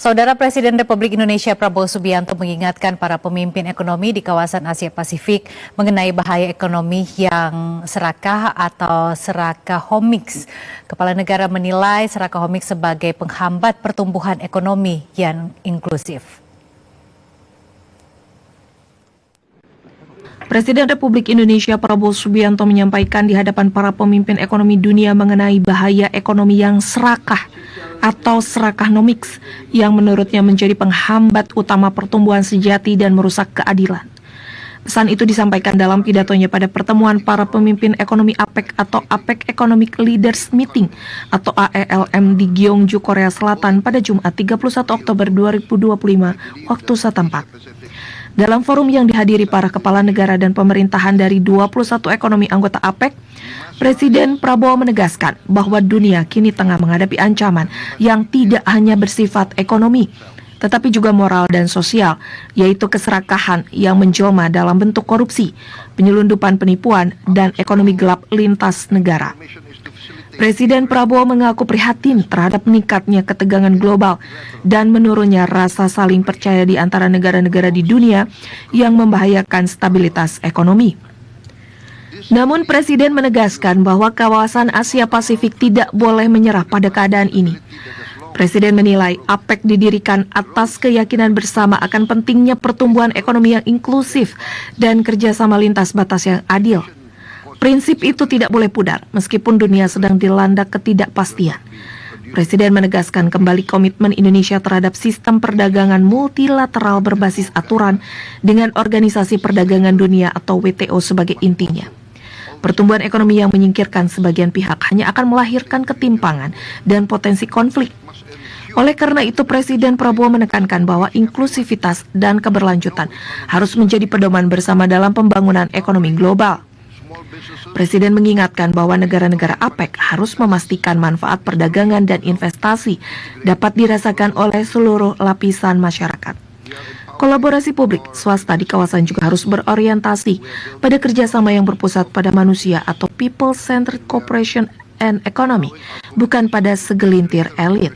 Saudara Presiden Republik Indonesia Prabowo Subianto mengingatkan para pemimpin ekonomi di kawasan Asia Pasifik mengenai bahaya ekonomi yang serakah atau serakahomics. Kepala negara menilai serakahomics sebagai penghambat pertumbuhan ekonomi yang inklusif. Presiden Republik Indonesia Prabowo Subianto menyampaikan di hadapan para pemimpin ekonomi dunia mengenai bahaya ekonomi yang serakah atau serakahomics yang menurutnya menjadi penghambat utama pertumbuhan sejati dan merusak keadilan. Pesan itu disampaikan dalam pidatonya pada pertemuan para pemimpin ekonomi APEC atau APEC Economic Leaders Meeting atau AELM di Gyeongju, Korea Selatan pada Jumat 31 Oktober 2025 waktu setempat. Dalam forum yang dihadiri para kepala negara dan pemerintahan dari 21 ekonomi anggota APEC, Presiden Prabowo menegaskan bahwa dunia kini tengah menghadapi ancaman yang tidak hanya bersifat ekonomi, tetapi juga moral dan sosial, yaitu keserakahan yang menjelma dalam bentuk korupsi, penyelundupan penipuan, dan ekonomi gelap lintas negara. Presiden Prabowo mengaku prihatin terhadap meningkatnya ketegangan global dan menurunnya rasa saling percaya di antara negara-negara di dunia yang membahayakan stabilitas ekonomi. Namun Presiden menegaskan bahwa kawasan Asia Pasifik tidak boleh menyerah pada keadaan ini. Presiden menilai APEC didirikan atas keyakinan bersama akan pentingnya pertumbuhan ekonomi yang inklusif dan kerjasama lintas batas yang adil. Prinsip itu tidak boleh pudar meskipun dunia sedang dilanda ketidakpastian. Presiden menegaskan kembali komitmen Indonesia terhadap sistem perdagangan multilateral berbasis aturan dengan Organisasi Perdagangan Dunia atau WTO sebagai intinya. Pertumbuhan ekonomi yang menyingkirkan sebagian pihak hanya akan melahirkan ketimpangan dan potensi konflik. Oleh karena itu, Presiden Prabowo menekankan bahwa inklusivitas dan keberlanjutan harus menjadi pedoman bersama dalam pembangunan ekonomi global. Presiden mengingatkan bahwa negara-negara APEC harus memastikan manfaat perdagangan dan investasi dapat dirasakan oleh seluruh lapisan masyarakat. Kolaborasi publik swasta di kawasan juga harus berorientasi pada kerjasama yang berpusat pada manusia atau people-centered cooperation and economy, bukan pada segelintir elit.